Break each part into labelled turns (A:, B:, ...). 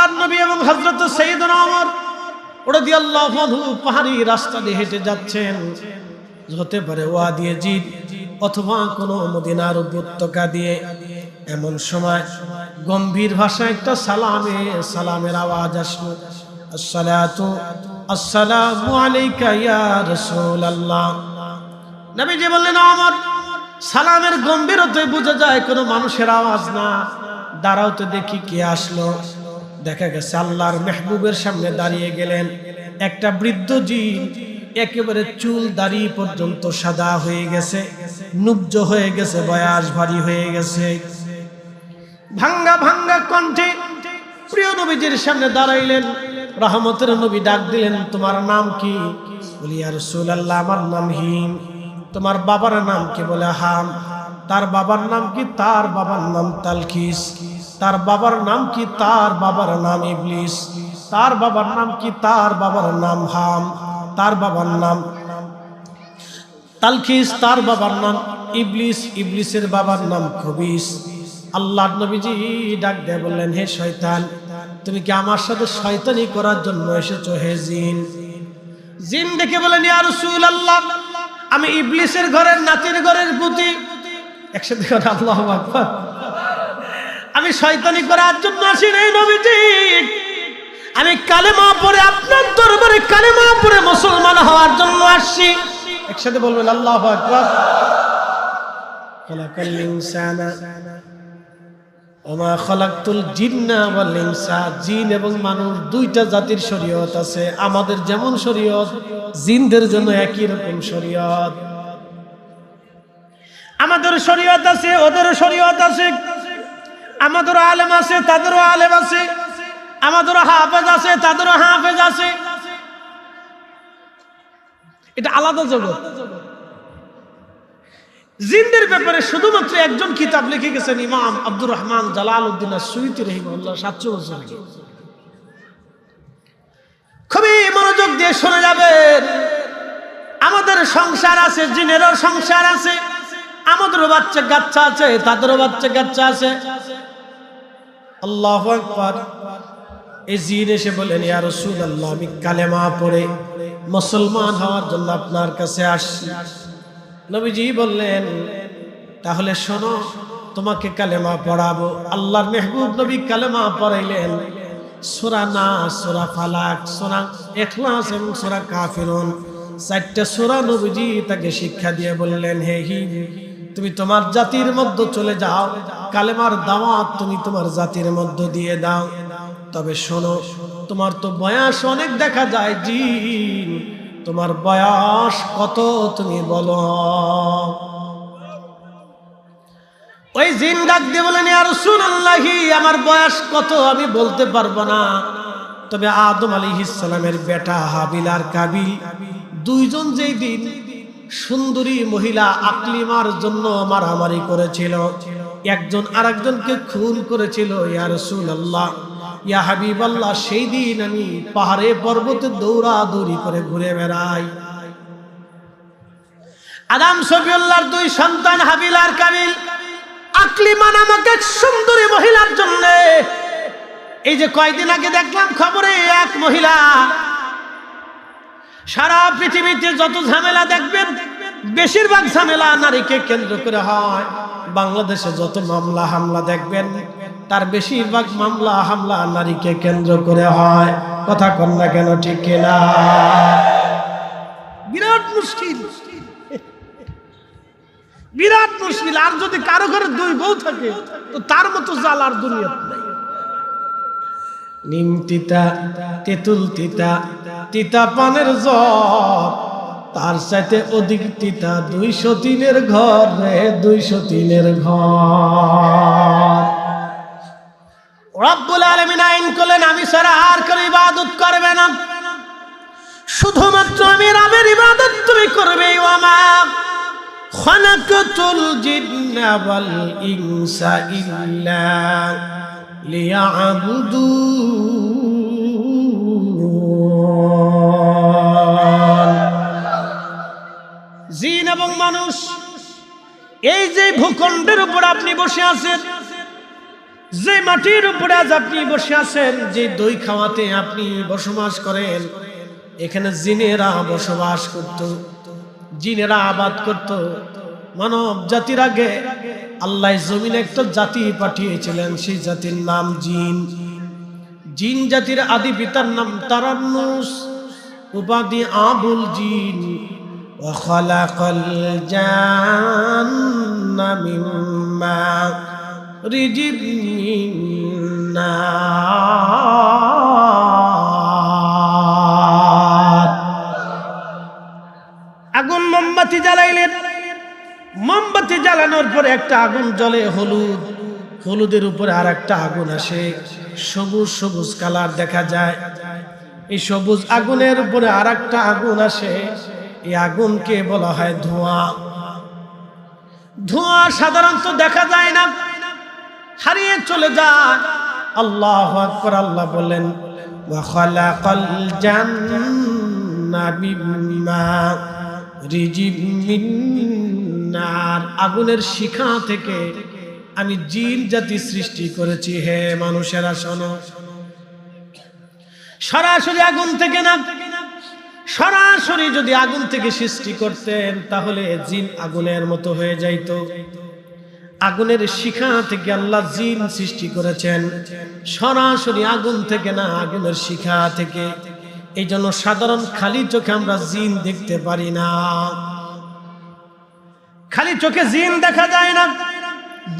A: আল্লাহর নবী এবং হযরত সাইয়েদনা ওমর রাদিয়াল্লাহু আনহু পাহাড়ি রাস্তা দিয়ে হেঁটে যাচ্ছেন। হতে পারে ওয়াদি জিদ অথবা কোনো মদিনার উপত্যকা দিয়ে। এমন সময় গম্ভীর ভাষায় একটা সালামের আওয়াজ আসলো। আসসালাতু আসসালামু আলাইকা ইয়া রাসূলুল্লাহ। নবীজি বললেন, ওমর, সালামের গম্ভীরতায় বোঝা যায় কোনো মানুষের আওয়াজ না। দাঁড়াও তো দেখি কে আসলো। দেখা গেছে আল্লাহর মেহবুবের সামনে দাঁড়িয়ে গেলেন একটা বৃদ্ধ জিন। একেবারে চুল দাড়ি পর্যন্ত সাদা হয়ে গেছে, নুব্জ হয়ে গেছে, বয়স ভারী হয়ে গেছে। ভাঙ্গা ভাঙ্গা কণ্ঠে প্রিয় নবীজির সামনে দাঁড়াইলেন। রহমতের নবী ডাক দিলেন, তোমার নাম কি? বলি, ইয়া রাসূলুল্লাহ, আমার নাম হিম। তোমার বাবার নাম কি? বলে, হাম। তার বাবার নাম কি? তার বাবার নাম তালখিস। তার বাবার নাম কি? তার বাবার নাম ইবলিস। তার বাবার নাম কি? তার বাবার নাম হাম। তার বাবার নাম তালখিস, তার বাবার নাম ইবলিস, ইবলিসের বাবার নাম খবিস। আল্লাহর নবীজি ডাক দিয়ে বললেন, হে শয়তান, তুমি কি আমার সাথে শয়তানি করার জন্য এসেছো হে জিন? জিন দেখে বলেন, ইয়া রাসূলুল্লাহ, আমি ইবলিসের ঘরের নাতির ঘরের পুতি। একসাথে করে আল্লাহু আকবার। আমি শয়তানি করার জন্য আসি নাই নবীজি, আমি কালেমা পড়ে আপনার দরবারে কালেমা পড়ে মুসলমান হওয়ার জন্য আসছি। একসাথে বলবেন আল্লাহু আকবার। খালাকাল ইনসানা ওমা খালাকতুল জিন্না ওয়াল ইনসা। জিন এবং মানুষ দুইটা জাতির শরীয়ত আছে। আমাদের যেমন শরীয়ত, জিনদের জন্য একই রকম শরীয়ত। আমাদের শরীয়ত আছে, ওদের শরীয়ত আছে। আমাদের আলেম আছে, তাদেরও আলেম আছে। আমাদের হাফেজ আছে, তাদেরও হাফেজ আছে। এটা আলাদা জগৎ। জিনদের ব্যাপারে শুধুমাত্র একজন কিতাব লিখে গেছেন ইমাম আব্দুর রহমান জালালউদ্দিন আস-সুয়ুতী রাহিমাহুল্লাহ 700 বছর আগে। খুবই মনোযোগ দিয়ে শুনে যাবেন। আমাদের সংসার আছে, জিনেরও সংসার আছে। আমাদেরও বাচ্চা কাচ্চা আছে, তাদেরও বাচ্চা কাচ্চা আছে। আল্লাহু আকবার। এই জিন এসে বলেন, ইয়া রাসূলুল্লাহ, আমি কালেমা পড়ে মুসলমান হওয়ার জন্য আপনার কাছে আসছি। নবীজি বললেন, তাহলে শোনো, তোমাকে কালেমা পড়াবো। আল্লাহর মেহবুব নবী কালেমা পড়াইলেন। সূরা নাস, সূরা ফালাক, সূরা ইখলাস এবং সূরা কাফিরুন, 4টা সূরা নবীজি তাকে শিক্ষা দিয়ে বললেন, হে হিম, তুমি তোমার জাতির মধ্যে চলে যাও, কালেমার দাওয়াত তুমি তোমার জাতির মধ্যে দিয়ে দাও। তবে শোনো, তোমার তো বয়স অনেক দেখা যায় জিন, তোমার বয়স কত তুমি বলো। ওই জিন ডাক দিয়ে বলেন, ইয়া রাসূলুল্লাহ, আমার বয়স কত আমি বলতে পারবো না। তবে আদম আলাইহিস সালামের বেটা হাবিল আর কাবিল দুইজন যেই দিন সুন্দরী মহিলা আকলিমার জন্য মারামারি করেছিল, একজন আরেকজনকে খুন করেছিল, ইয়া রাসূলুল্লাহ, ইয়া হাবিবাল্লাহ, সেই দিন আমি পাহাড়ে পর্বতে দৌড়াদৌড়ি করে ঘুরে বেড়াই। আদম সফিউল্লাহর 2 সন্তান হাবিল আর কাবিল আকলিমা নামক এক সুন্দরী মহিলার জন্য, এই যে কয়েকদিন আগে দেখলাম খবরে, এক মহিলা, সারা পৃথিবীতে যত ঝামেলা দেখবেন বেশিরভাগ ঝামেলা নারীকে কেন্দ্র করে হয়। বাংলাদেশে যত মামলা হামলা দেখবেন তার বেশিরভাগ মামলা হামলা নারীকে কেন্দ্র করে হয়। কথা কন না কেন, ঠিক কিনা? বিরাট মুশকিল, বিরাট মুশকিল। আর যদি কারো ঘরে 2 বউ থাকে তো তার মতো জাল আর দুনিয়াতে নাই। নিম তিতা, তেঁতুল তিতা, তিতা পানের জ্বর, তার সাথে অধিক তিতা 203-এর ঘর রে, 203-এর ঘর। রব্বুল আলামিন আইন করলেন, আমি ছাড়া আর কেউ ইবাদত করবে না, শুধুমাত্র আমি রবের ইবাদত তুমি করবে। ওয়ামা খালাকাতুল জিন্না ওয়াল ইনসা ইল্লা লিয়াবুদুন। জিন এবং মানুষ, এই যে ভূখণ্ডের উপর আপনি বসে আছেন, যে মাটির উপরে আজ আপনি বসে আছেন, যে দই খাওয়াতে আপনি বসবাস করেন, এখানে জিনেরা বসবাস করত, জিনেরা আবাদ করত। মানব জাতির আগে আল্লাহ জমিনে একটা জাতি পাঠিয়েছিলেন, সেই জাতির নাম জিন। জিন জাতির আদি পিতার নাম তারান্নুস, উপাধি আবুল জিন। ওয়া খালাকাল জান্না মিন মারিজিম মিন নার। আগুন মোমবাতি জ্বালাইলেন, মোমবাতি জ্বালানোর পরে একটা আগুন জ্বলে হলুদ, হলুদের উপরে আর একটা আগুন আসে, সবুজ সবুজ কালার দেখা যায়। এই সবুজ আগুনের উপরে আর একটা আগুন আসে, এই আগুনকে বলা হয় ধোঁয়া। ধোঁয়া সাধারণত দেখা যায় না, হারিয়ে চলে যায়। আল্লাহু আকবার। আল্লাহ বলেন ওয়া খালাকাল জান্না মিম্মা রিজিম মিন নার। আগুনের শিখা থেকে আমি জিন জাতি সৃষ্টি করেছি। হে মানুষেরা শোনো, সরাসরি আগুন থেকে না, সরাসরি যদি আগুন থেকে সৃষ্টি করতেন তাহলে জিন আগুনের মতো হয়ে যাইত। আগুনের শিখা থেকে আল্লাহ জিন সৃষ্টি করেছেন, সরাসরি আগুন থেকে না, আগুনের শিখা থেকে। এই জন্য সাধারণ খালি চোখে আমরা জিন দেখতে পারি না, খালি চোখে জিন দেখা যায় না।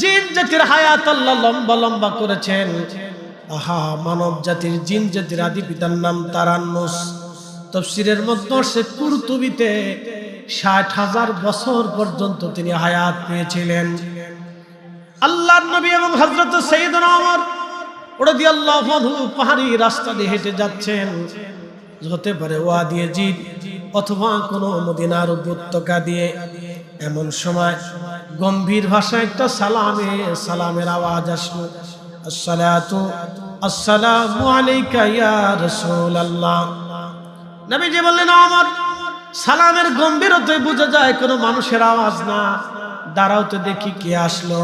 A: জিন জাতির হায়াত আল্লাহ লম্বা লম্বা করেছেন। আহা, মানব জাতির জিন জাতির আদি পিতার নাম তারান্নুস। তাফসীরের মধ্যে সে কুরতুবিতে ৬০,০০০ বছর পর্যন্ত তিনি হায়াত পেয়েছিলেন। আল্লাহর নবী এবং হযরত সাইয়েদনা ওমর রাদিয়াল্লাহু আনহু পাহাড়ি রাস্তা দিয়ে হেঁটে যাচ্ছেন, হতে পারে ওয়াদি জিদ অথবা কোনো মদিনার উপত্যকা দিয়ে। এমন সময় গম্ভীর ভাষায় একটা সালামের আওয়াজ আসলো। আসসালাতু আসসালামু আলাইকা ইয়া রাসূলুল্লাহ। নবীজি বললেন, ওমর, সালামের গম্ভীরতায় বোঝা যায় কোনো মানুষের আওয়াজ না। দাঁড়াও তো দেখি কে আসলো।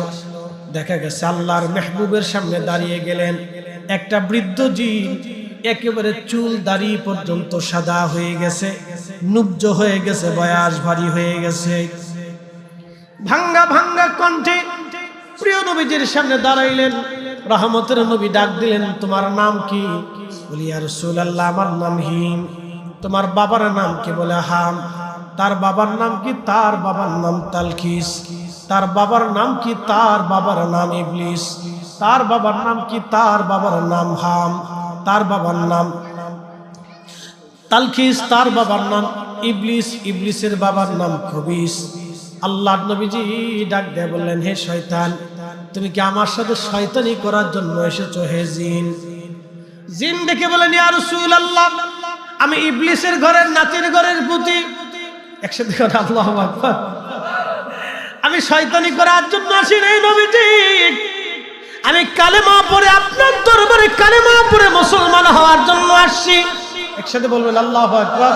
A: দেখা গেছে আল্লাহর মেহবুবের সামনে দাঁড়িয়ে গেলেন একটা বৃদ্ধ জিন, একেবারে চুল দাড়ি পর্যন্ত সাদা হয়ে গেছে, নুব্জ হয়ে গেছে, বয়স ভারী হয়ে গেছে। ভাঙ্গা ভাঙ্গা কণ্ঠে প্রিয় নবীজির সামনে দাঁড়াইলেন। রহমতের নবী ডাক দিলেন, তোমার নাম কি? বলি, ইয়া রাসূলুল্লাহ, আমার নাম হিম। তোমার বাবার নাম কি? বলে, হাম। তার বাবার নাম কি? তার বাবার নাম তালখিস। তার বাবার নাম কি? তার বাবার নাম ইবলিস। তার বাবার নাম কি? তার বাবার নাম হাম। তার বাবার নাম তালখিস, তার বাবার নাম ইবলিস, ইবলিসের বাবার নাম খবিস। আল্লাহর নবীজি ডাক দিয়ে বললেন, হে শয়তান, তুমি কি আমার সাথে শয়তানি করার জন্য এসেছো? হে জিন। জিন দেখে বলেন, ইয়া রাসূলুল্লাহ, আমি ইবলিসের ঘরের নাতির ঘরের পুতি। একসাথে করে আল্লাহু আকবার। আমি শয়তানি করার জন্য আসি নাই নবীজি, আমি কালেমা পড়ে আপনার দরবারে কালেমা পড়ে মুসলমান হওয়ার জন্য আসছি। একসাথে বলবেন আল্লাহু আকবার।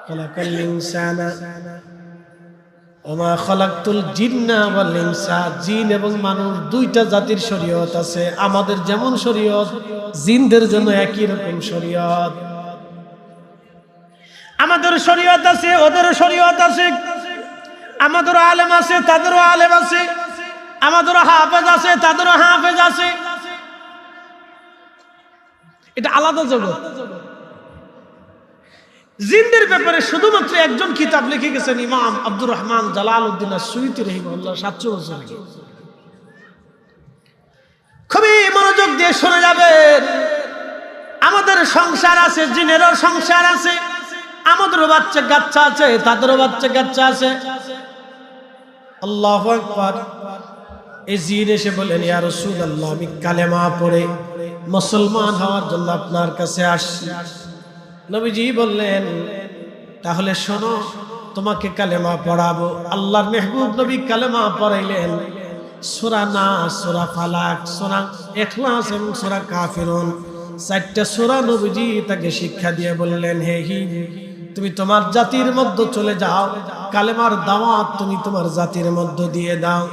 A: খালাকাল ইনসানা ওমা খালাকতুল জিন্না ওয়াল ইনসা। জিন এবং মানুষ দুইটা জাতির শরীয়ত আছে। আমাদের যেমন শরীয়ত, জিনদের জন্য একই রকম শরীয়ত। আমাদের শরীয়ত আছে, ওদের শরীয়ত আছে। আমাদের আলেম আছে, তাদেরও আলেম আছে। আমাদের হাফেজ আছে, তাদেরও হাফেজ আছে। এটা আলাদা জগৎ। জিনদের ব্যাপারে শুধুমাত্র একজন কিতাব লিখে গেছেন ইমাম আব্দুর রহমান জালালউদ্দিন আস-সুয়ুতি রাহিমাহুল্লাহ ৭০০ বছর আগে। খুবই মনোযোগ দিয়ে শুনে যাবেন। আমাদের সংসার আছে, জিনেরও সংসার আছে। আমাদেরও বাচ্চা কাচ্চা আছে, তাদেরও বাচ্চা কাচ্চা আছে। আল্লাহু আকবার। এই জিন এসে বলেন, ইয়া রাসূলুল্লাহ, আমি কালেমা পড়ে মুসলমান হওয়ার জন্য আপনার কাছে আসছি। নবীজি বললেন, তাহলে শোনো, তোমাকে কালেমা পড়াবো। আল্লাহর মেহবুব নবী কালেমা পড়াইলেন। সূরা নাস, সূরা ফালাক, সূরা ইখলাস এবং সূরা কাফিরুন, ৪টা সূরা নবীজি তাকে শিক্ষা দিয়ে বললেন, হে হিম, তুমি তোমার জাতির মধ্যে চলে যাও, কালেমার দাওয়াত তুমি তোমার জাতির মধ্যে দিয়ে দাও।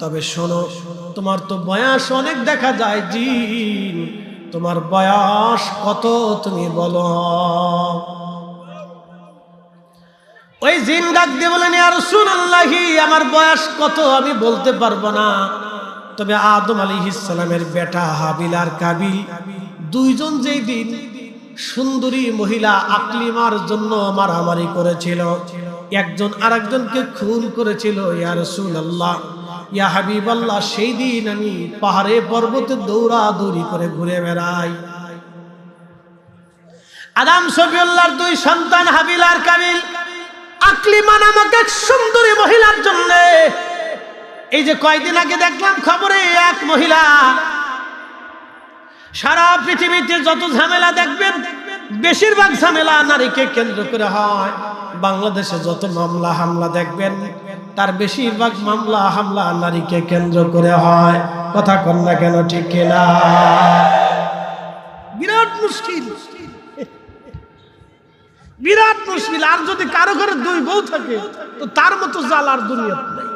A: তবে শোনো, তোমার তো বয়স অনেক দেখা যায় জিন, তোমার বয়স কত তুমি বলো। ওই জিন ডাক দিয়ে বলেন, ইয়া রাসূলুল্লাহ, আমার বয়স কত আমি বলতে পারবো না, তবে আদম আলাইহিস সালামের বেটা হাবিল আর কাবিল দুইজন যেই দিন সুন্দরী মহিলা আকলিমার জন্য মারামারি করেছিল, একজন আরেকজনকে খুন করেছিল, ইয়া রাসূলুল্লাহ, ইয়া হাবিবাল্লাহ, সেই দিন আমি পাহাড়ে পর্বতে দৌড়াদৌড়ি করে ঘুরে বেড়াই। আদম সফিউল্লাহর দুই সন্তান হাবিল আর কাবিল আকলিমা নামক এক সুন্দরী মহিলার জন্য, এই যে কয়দিন আগে দেখলাম খবরে এক মহিলা, সারা পৃথিবীতে যত ঝামেলা দেখবেন বেশিরভাগ ঝামেলা নারীকে কেন্দ্র করে হয়। বাংলাদেশে যত মামলা হামলা দেখবেন তার বেশিরভাগ মামলা হামলা নারীকে কেন্দ্র করে হয়। কথা কন না কেন, ঠিক কিনা? বিরাট মুশকিল, বিরাট মুশকিল। আর যদি কারো ঘরে দুই বউ থাকে তো তার মতো জাল আর দুনিয়াতে নাই।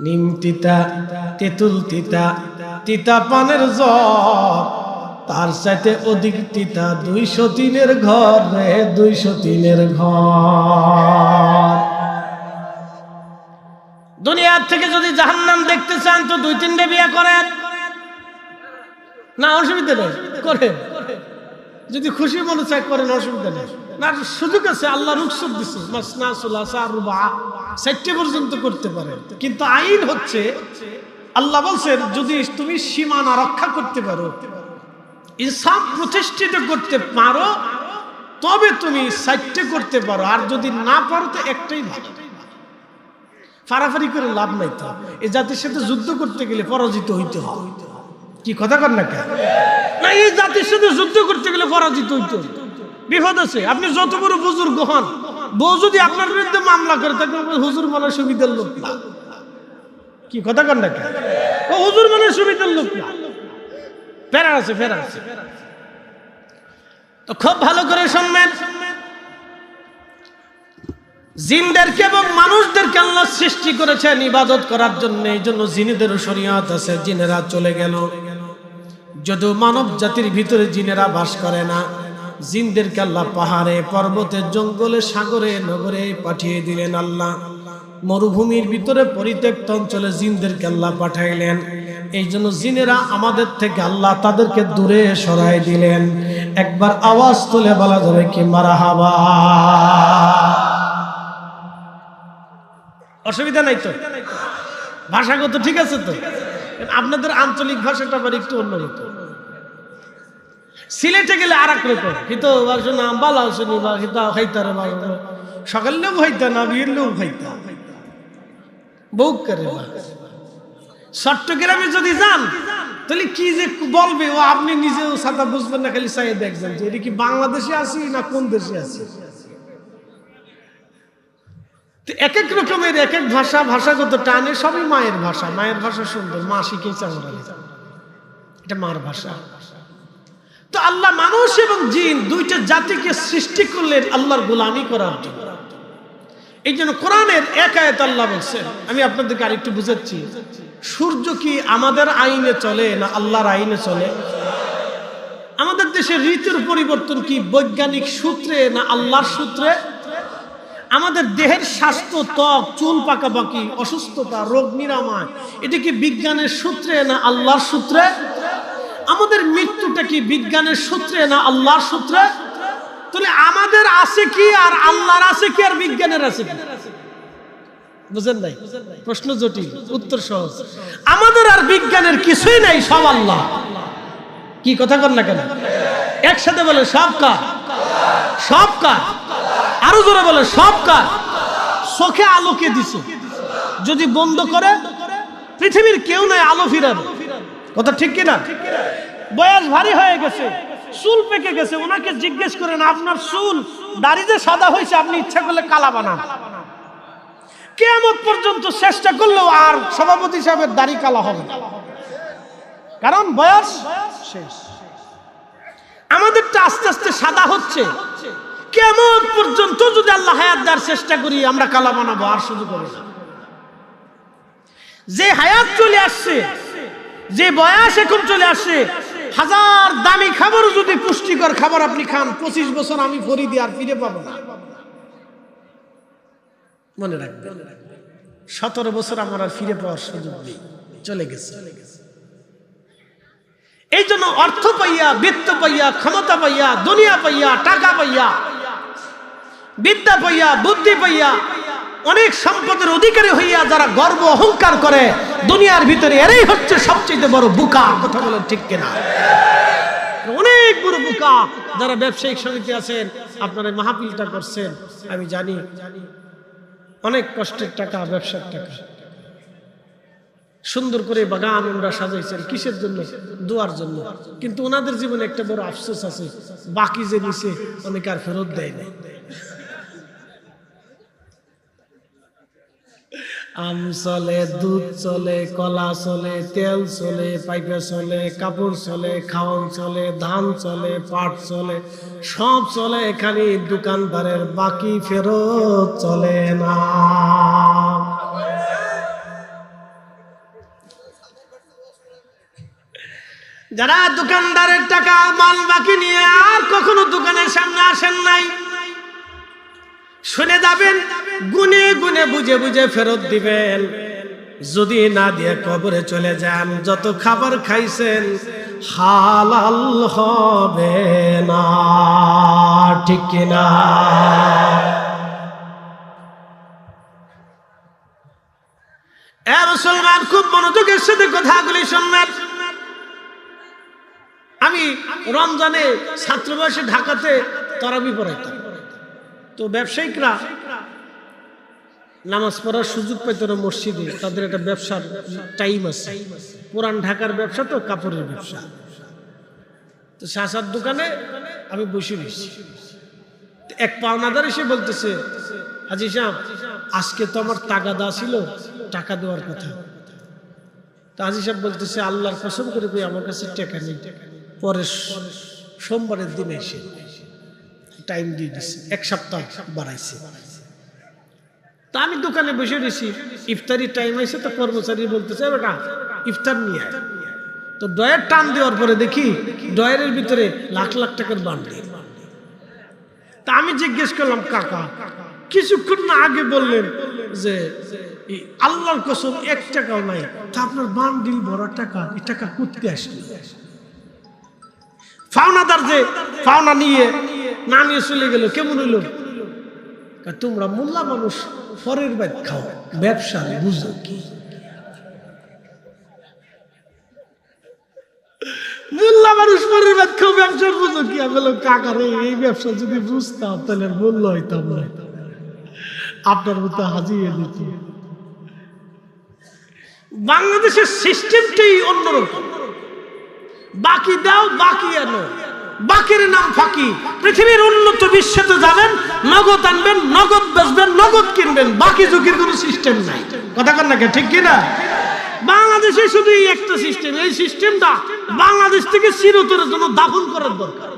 A: নিম তিতা, তেঁতুল তিতা, তিতা পানের জ্বর, তার সাথে অধিক তিতা 203-এর ঘর রে, 203-এর ঘর। দুনিয়ার থেকে যদি জাহান্নাম দেখতে চান তো 2-3টে বিয়ে করেন, না অসুবিধা নেই, করেন। যদি খুশি মনে চায় করেন, অসুবিধা নেই। না সুযোগ আছে, আল্লাহ রুখসত দিচ্ছে, মাসনা সুলাসা রুবা 4টে পর্যন্ত করতে পারেন। কিন্তু আইন হচ্ছে, আল্লাহ বলছেন যদি তুমি সীমানা রক্ষা করতে পারো, ইনসাফ প্রতিষ্ঠিত করতে পারো, তবে তুমি 4টে করতে পারো। আর যদি না পারো তো একটাই ভালো। ফারাফারি করে লাভ নাই। তো এই জাতির সাথে যুদ্ধ করতে গেলে পরাজিত হইতে হয়। কি কথা কর না কেন? না, এই জাতির সাথে যুদ্ধ করতে গেলে পরাজিত হইতে হয়। বিপদ আছে। আপনি যত বড় বুজুর্গ হন, বউ যদি আপনার বিরুদ্ধে মামলা করে থাকে, হুজুর মানে সুবিধার লোক না। কি কথা কর না কেন? ও হুজুর মানে সুবিধার লোক না, ফেরা আছে, ফেরা আছে। তো খুব ভালো করে শুনবেন, জিনদেরকে এবং মানুষদেরকে আল্লাহ সৃষ্টি করেছেন ইবাদত করার জন্য। এই জন্য জিনেদেরও শরীয়ত আছে। জিনেরা চলে গেল, যদিও মানব জাতির ভিতরে জিনেরা বাস করে না। জিনদেরকে আল্লাহ পাহাড়ে, পর্বতে, জঙ্গলে, সাগরে, নগরে পাঠিয়ে দিলেন। আল্লাহ মরুভূমির ভিতরে পরিত্যক্ত অঞ্চলে জিনদেরকে আল্লাহ পাঠাইলেন। এই জন্য জিনেরা আমাদের থেকে আল্লাহ তাদেরকে দূরে সরাই দিলেন। একবার আওয়াজ তুলে বলা যাবে কি মারহাবা? অসুবিধা নাই তো? ভাষাগত ঠিক আছে তো? আপনাদের আঞ্চলিক ভাষাটা আবার একটু অন্যরকম। সিলেটে গেলে আর এক রকম, কিন্তু নাম বালা শুনি বা খাইতারে সকালেও খাইতা না, বিয়েলেও খাইতা বউ করে। চট্টগ্রামে যদি যান তাহলে কি যে বলবে ও, আপনি নিজেও সাদা বুঝবেন না, খালি চাই দেখবেন যে এটা কি বাংলাদেশে আছি না কোন দেশে আছি। এক এক রকমের এক এক ভাষা, ভাষাগত টানে, সবই মায়ের ভাষা। মায়ের ভাষা সুন্দর, মা শিখেছে আমরা, এটা মার ভাষা। তো আল্লাহ মানুষ এবং জিন দুইটা জাতিকে সৃষ্টি করলেন আল্লাহর গোলামি করার জন্য। এই জন্য কোরআনের এক আয়াত আল্লাহ বলছেন, আমি আপনাদেরকে আরেকটু বুঝাচ্ছি। সূর্য কি আমাদের আইনে চলে না আল্লাহর আইনে চলে? আমাদের দেশের ঋতুর পরিবর্তন কি বৈজ্ঞানিক সূত্রে না আল্লাহর সূত্রে? আমাদের দেহের স্বাস্থ্য, ত্বক, চুল পাকাপাকি, অসুস্থতা, রোগ নিরাময়, এটা কি বিজ্ঞানের সূত্রে না আল্লাহর সূত্রে? আমাদের মৃত্যুটা কি বিজ্ঞানের সূত্রে না আল্লাহর সূত্রে? তাহলে আমাদের আছে কি আর আল্লাহর আছে কি আর বিজ্ঞানের আছে কি? বুঝেন নাই? প্রশ্ন জটিল, উত্তর সহজ। আমাদের আর বিজ্ঞানের কিছুই নাই, সব আল্লাহ। কি কথা কর না কেন? একসাথে বলে সব কার, সব কার। আরো জোরে বলে সব কার। চোখে আলোকে দিছে, যদি বন্ধ করে পৃথিবীর কেউ নাই আলো ফিরাবে। কথা ঠিক কিনা? বয়স ভারী হয়ে গেছে, চুল পেকে গেছে, ওনাকে জিজ্ঞেস করেন আপনার চুল দাড়ি যে সাদা হয়েছে আপনি ইচ্ছা করলে কালা বানান। কিয়ামত পর্যন্ত চেষ্টা করলেও আর সভাপতি সাহেবের দাড়ি কালা হবে না, কারণ বয়স শেষ। আমাদেরটা আস্তে আস্তে সাদা হচ্ছে। কিয়ামত পর্যন্ত যদি আল্লাহ হায়াত দেওয়ার চেষ্টা করি আমরা কালা বানাবো, আর শুধু করবো না। যে হায়াত চলে আসছে, যে বয়স এখন চলে আসছে, হাজার দামি খাবার যদি পুষ্টিকর খাবার আপনি খান, 25 বছর আমি ফরিদি আর ফিরে পাবো না। মনে রাখবেন, 17 বছর আমার আর ফিরে পাওয়ার সুযোগ নেই, চলে গেছে। এই জন্য অর্থ পাইয়া, বৃত্ত পাইয়া, ক্ষমতা পাইয়া, দুনিয়া পাইয়া, টাকা পাইয়া, বিদ্যা পাইয়া, বুদ্ধি পাইয়া, অনেক সম্পদের অধিকারী হইয়া যারা গর্ব অহংকার করে দুনিয়ার ভিতরে, এরাই হচ্ছে সবচেয়ে বড় বোকা। কথা বলেন ঠিক কিনা? অনেক বড় বোকা যারা ব্যবসায়িক সমিতি আছেন, আপনারা মাহফিলটা করছেন, আমি জানি অনেক কষ্টের টাকা, ব্যবসার টাকা। সুন্দর করে বাগান ওনারা সাজাইছেন, কিসের জন্য? দোয়ার জন্য। কিন্তু ওনাদের জীবনে একটা বড় আফসোস আছে, বাকি যে নিছে অনেক আর ফেরত দেয় না। আম চলে, দুধ চলে, কলা চলে, তেল চলে, পাইপে চলে, কাপড় চলে, খাওয়ান চলে, ধান চলে, পাট চলে, সব চলে, খালি দোকানদারের বাকি ফেরত চলে না। যারা দোকানদারের টাকা মাল বাকি নিয়ে আর কখনো দোকানের সামনে আসেন নাই, শুনে যাবেন, গুনে গুনে বুঝে বুঝে ফেরত দিবেন। যদি না দিয়ে কবরে চলে যান, যত খাবার খাইছেন হালাল হবে না। ঠিক কিনা? মুসলমান, খুব মনোযোগের সাথে কথাগুলি শুনবেন। আমি রমজানে ছাত্রবাসে ঢাকাতে তারাবি পড়াইতাম। তো ব্যবসায়িকরা নামাজ পড়ার সুযোগ পেত না মসজিদে, তাদের একটা ব্যবসার টাইম আছে। পুরান ঢাকার ব্যবসা তো কাপড়ের ব্যবসা। তো শাসার দোকানে আমি বসে রয়েছি, এক পাওনাদার এসে বলতেছে, হাজী সাহেব, আজকে তো আমার তাগাদা ছিল, টাকা দেওয়ার কথা। তো হাজী সাহেব বলতেছে, আল্লাহর কসম করে আমার কাছে টাকা নেই, পরে সোমবারের দিনে এসে টাইম দিয়ে দিচ্ছে, 1 সপ্তাহ বাড়াইছে। তা আমি দোকানে বসে রয়েছি, ইফতারি টাইম হয়েছে, তো কর্মচারী বলতেছে, বেটা ইফতার নিয়ে আয়। তো ডয়ের টান দেওয়ার পরে দেখি ডয়ের ভিতরে লাখ লাখ টাকার বান্ডিল। তা আমি জিজ্ঞেস করলাম, কাকা কিছুক্ষণ না আগে বললেন যে আল্লাহর কসম 1 টাকাও নাই, তা আপনার বান্ডিল ভরা টাকা, এই টাকা করতে আসলো? ফাওনাদার যে ফাওনা নিয়ে না নিয়ে চলে গেল, কেমন হইলো? তোমরা মোল্লা মানুষ পরের বাইত খাও, ব্যবসা বুঝো কি? মোল্লা মানুষ পরের বাইত খাও, ব্যবসা বুঝো কি? আমি বললাম, কাকারে এই ব্যবসা যদি বুঝতাম তাহলে মূল্য হইতাম না, আপনার মতো হাজিয়ে দিত। বাংলাদেশের সিস্টেমটাই অন্যরকম। বাকি দাও, বাকি আনো, বাকির নাম ফাঁকি। পৃথিবীর উন্নত বিশ্বতে যাবেন, নগদ আনবেন, নগদ বেচবেন, নগদ কিনবেন, বাকি ঝুঁকির কোনো সিস্টেম নাই। কথা কন না, ঠিক কিনা? বাংলাদেশে শুধু একটা সিস্টেম, এই সিস্টেমটা বাংলাদেশ থেকে চিরতরের জন্য দাফন করার দরকার।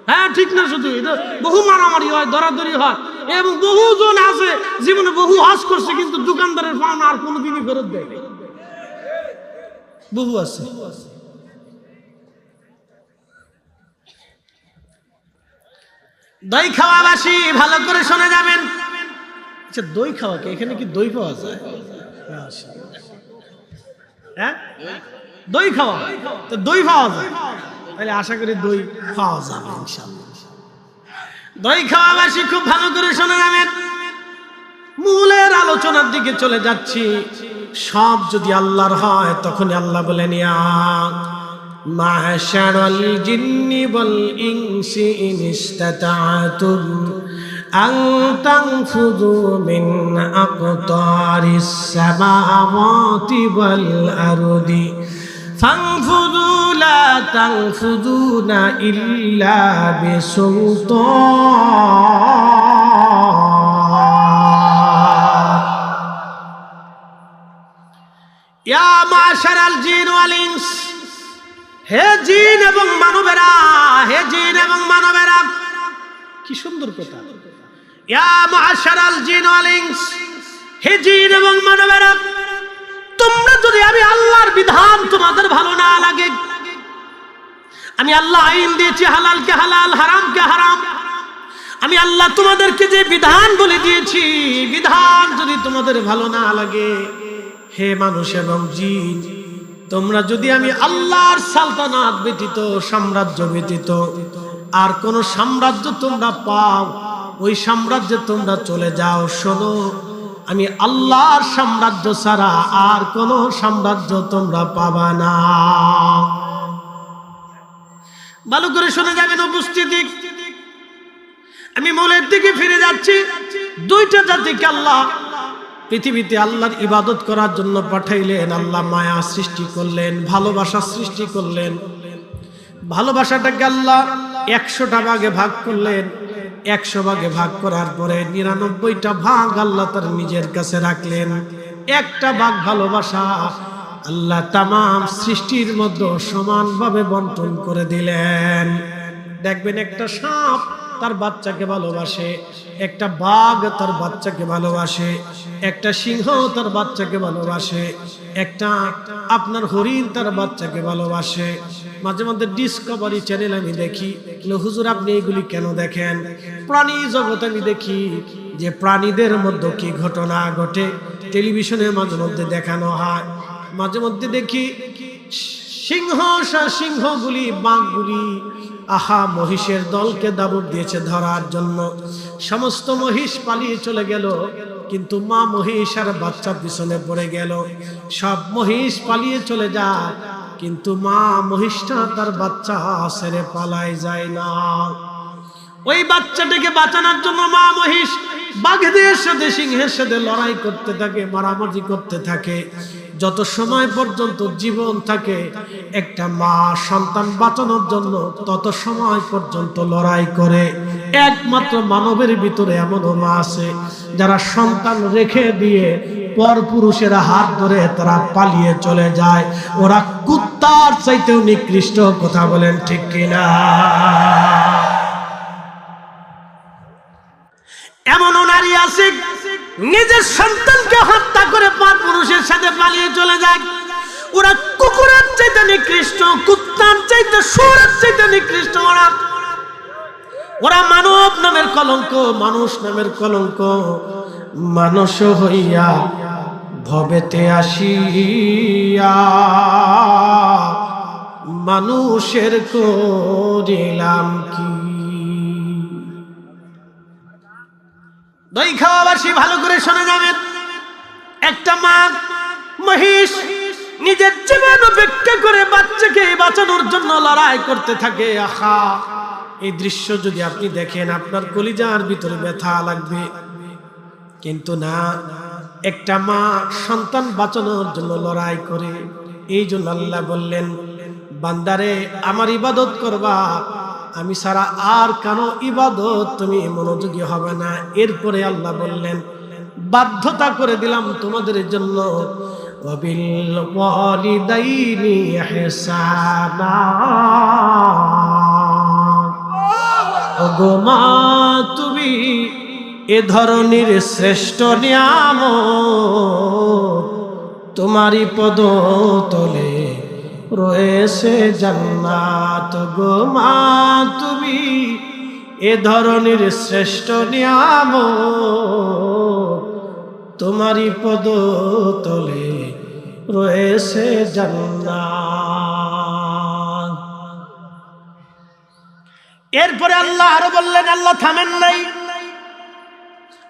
A: হ্যাঁ, ঠিক না? শুধু এটা বহু মারামারি হয়, দরাদরি হয়, এবং বহু জন আছে জীবনে বহু হজ করছে, কিন্তু দোকানদারের পাওনা আর কোনোদিনই ফেরত দেয় নাই। বহু আছে। দই খাওয়াবাসী ভালো করে শুনে যাবেন। আচ্ছা, দই খাওয়া কে? এখানে কি দই পাওয়া যায়? হ্যাঁ, দই খাওয়া তো দই পাওয়া যায়, তাহলে আশা করি দই পাওয়া যাবে ইনশাআল্লাহ। দই খাওয়াবাসী খুব ভালো করে শুনে যাবেন। মূলের আলোচনার দিকে চলে যাচ্ছি। সব যদি আল্লাহর হয়, তখনই আল্লাহ বলেন, ইয়া মাশারাল জিন্নি ওয়াল ইনসি ইন ইসতাতা'তুম আন তানফুযু মিন আকতারিস সামাওয়াতি ওয়াল আরদি ফানফুযু লা তানফুযুনা ইল্লা বিসুলতান। ইয়া মাশারাল জিন ওয়াল ইনস, হে জিন এবং মানবেরা, হে জিন এবং মানবেরা। কি সুন্দর কথা! ইয়া মাশারাল জিন ওয়াল ইনস, হে জিন এবং মানবেরা, তোমরা যদি আমি আল্লাহর বিধান তোমাদের ভালো না লাগে, আমি আল্লাহ আইন দিয়েছি হালালকে হালাল হারামকে হারাম, আমি আল্লাহ তোমাদেরকে যে বিধান বলে দিয়েছি বিধান যদি তোমাদের ভালো না লাগে, হে মানুষ এবং জিন, তোমরা যদি আমি আল্লাহর সালতানাত ব্যতীত সাম্রাজ্য ব্যতীত আর কোন সাম্রাজ্য তোমরা পাও, ওই সাম্রাজ্যে তোমরা চলে যাও। শোনো, আমি আল্লাহর সাম্রাজ্য ছাড়া আর কোন সাম্রাজ্য তোমরা পাবা না। ভালো করে শুনে যাবেন উপস্থিতি। আমি মূলের দিকে ফিরে যাচ্ছি। দুইটা জাতিকে আল্লাহ পৃথিবীতে আল্লাহর ইবাদত করার জন্য পাঠাইলেন। আল্লাহ মায়া সৃষ্টি করলেন, ভালোবাসা সৃষ্টি করলেন। ভালোবাসাটাকে আল্লাহ 100টা ভাগে ভাগ করলেন। 100 ভাগে ভাগ করার পরে 99টা ভাগ আল্লাহ তার নিজের কাছে রাখলেন। একটা ভাগ ভালোবাসা আল্লাহ তামাম সৃষ্টির মধ্যে সমানভাবে বন্টন করে দিলেন। দেখবেন একটা সাপ তার বাচ্চাকে ভালোবাসে, একটা বাঘ তার বাচ্চাকে ভালোবাসে, একটা সিংহ তার বাচ্চাকে ভালোবাসে, একটা আপনার হরিণ তার বাচ্চাকে ভালোবাসে। মাঝে মধ্যে ডিসকভারি চ্যানেল আমি দেখি, হুজুর আপনি এগুলি কেন দেখেন? প্রাণী জগৎ আমি দেখি যে প্রাণীদের মধ্যে কি ঘটনা ঘটে টেলিভিশনে মাঝে মধ্যে দেখানো হয়। মাঝে মধ্যে দেখি সিংহগুলি বাঘগুলি আহা মহিষের দলকে দাবুর দিয়েছে ধরার জন্য। সমস্ত মহিষ পালিয়ে চলে গেল, কিন্তু মা মহিষ আর বাচ্চা পিছনে পড়ে গেল। সব মহিষ পালিয়ে চলে যায়, কিন্তু মা মহিষটা তার বাচ্চা ছেড়ে পালায় যায় না। ওই বাচ্চাটাকে বাঁচানোর জন্য মা মহিষ বাঘেদের সাথে সিংহের সাথে লড়াই করতে থাকে, মারামারি করতে থাকে। যত সময় পর্যন্ত জীবন থাকে একটা মা সন্তান বাঁচানোর জন্য তত সময় পর্যন্ত লড়াই করে। একমাত্র মানবের ভিতরে এমনও মা আছে যারা সন্তান রেখে দিয়ে পরপুরুষেরা হাত ধরে তারা পালিয়ে চলে যায়। ওরা কুত্তার চাইতেও নিকৃষ্ট। কথা বলেন ঠিক কিনা? এমনও নারী আছে নিজের সন্তানকে হত্যা করে পরপুরুষের সাথে পালিয়ে চলে যায়। ওরা কুকুরের চাইতে নিকৃষ্ট, কুত্তার চাইতে শুয়োরের চাইতে নিকৃষ্ট। ওরা মানব নামের কলঙ্ক, মানুষ নামের কলঙ্ক। মানুষ হইয়া ভবেতে আসিয়া মানুষের করিলাম কি? দই খাওয়াবাসী ভালো করে শুনে যাবেন। একটা মা মহিষ নিজের জীবন উপেক্ষা করে বাচ্চাকে বাঁচানোর জন্য লড়াই করতে থাকে। আহা, এই দৃশ্য যদি আপনি দেখেন আপনার কলিজার ভিতরে ব্যথা লাগবে। কিন্তু না, একটা মা সন্তান বাঁচানোর জন্য লড়াই করে। এই জন্য আল্লাহ বললেন, বান্দারে আমার ইবাদত করবা, আমি সারা আর কানো ইবাদত তুমি মনোযোগী হবে না। এরপরে আল্লাহ বললেন, বাধ্যতা করে দিলাম তোমাদের জন্য, ওয়াবিল ওয়ালিদাইনি ইহসানা। ওগো মা, তুমি এ ধরনের শ্রেষ্ঠ নিয়ামত, তোমারই পদতলে রয়েছে জান্নাত। গো মা, তুমি এ ধরনের শ্রেষ্ঠ নিয়ামত, তোমারই পদতলে রয়েছে জান্নাত। এরপরে আল্লাহ আরো বললেন, আল্লাহ থামেন নাই।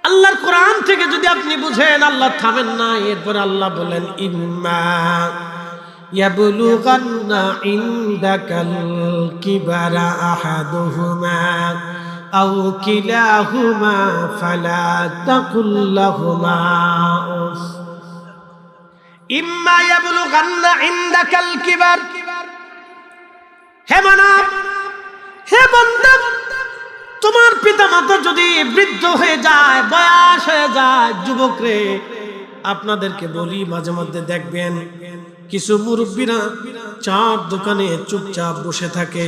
A: আল্লাহর কোরআন থেকে যদি আপনি বুঝেন আল্লাহ থামেন নাই। এরপরে আল্লাহ বলেন, ইম্মা ইয়াবলুগান্না ইনদাকাল কিবারা আহাদুহুমা আও কিলাহুমা ফালা তাকুল লাহুমা উফ। ইম্মা ইয়াবলুগান্না ইনদাকাল কিবার। হে মানব, হে বান্দা, তোমার পিতামাতা যদি বৃদ্ধ হয়ে যায়, বয়স হয়ে যায়, যুবক রে, আপনাদেরকে বলি মাঝে মধ্যে দেখবেন কিছু মুরব্বীরা চার দোকানে চুপচাপ বসে থাকে।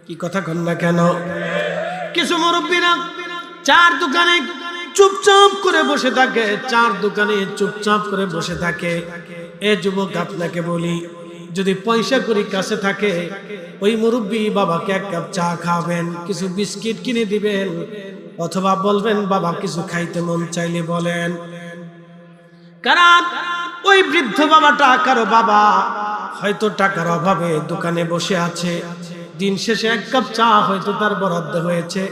A: কি কথা কন না কেন? কিছু মুরব্বীরা চার দোকানে চুপচাপ করে বসে থাকে, চার দোকানে চুপচাপ করে বসে থাকে। এ যুবক, আপনাকে বলি, যদি পয়সা করি কাছে থাকে, ওই মুরব্বী বাবাকে এক কাপ চা খাবেন, কিছু বিস্কিট কিনে দিবেন, অথবা বলবেন বাবা কিছু খাইতে মন চাইলে বলেন। কারণ ওই বৃদ্ধ বাবাটা কারো বাবা, হয়তো টাকার অভাবে দোকানে বসে আছে, দিন শেষে এক কাপ চা হয়তো তার বরাদ্দ হয়েছে,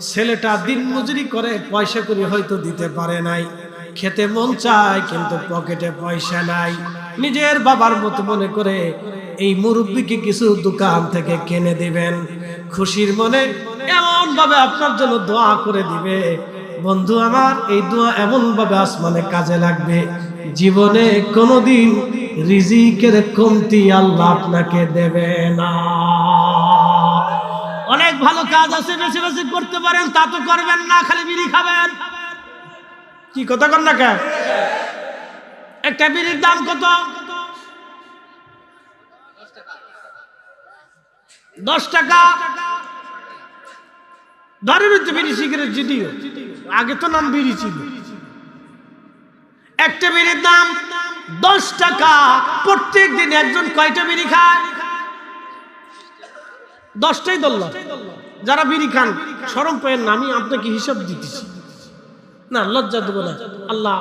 A: ছেলেটা দিন মজুরি করে পয়সা করে হয়তো দিতে পারে নাই, খেতে মন চায় কিন্তু পকেটে পয়সা নাই। নিজের বাবার মতো মনে করে এই মুরব্বীকে কিছু দোকান থেকে কিনে দিবেন, খুশির মনে এমন ভাবে আপনার জন্য দোয়া করে দিবে। বন্ধু আমার, এই দোয়া এমন ভাবে আসমানে কাজে লাগবে, জীবনে কোনোদিন রিজিকের কমতি আল্লাহ আপনাকে দেবে না। অনেক ভালো কাজ আছে, বেশি বেশি করতে পারেন, তা তো করবেন না, খালি বিড়ি খাবেন। কি কথা কন না কেন? একটা বিড়ির দাম কত? 10 টাকা। ধরেন হচ্ছে বিড়ি সিগারেট, যদিও আগে তো নাম বিড়ি ছিল। একটা বিড়ির দাম 10 টাকা। প্রত্যেক দিন একজন কয়টা বিড়ি খায়? 10টাই ধরলাম। যারা বিড়ি খান শরম পেয়েন না, আমি আপনাকে হিসাব দিতেছি না, লজ্জা দেব না। আল্লাহ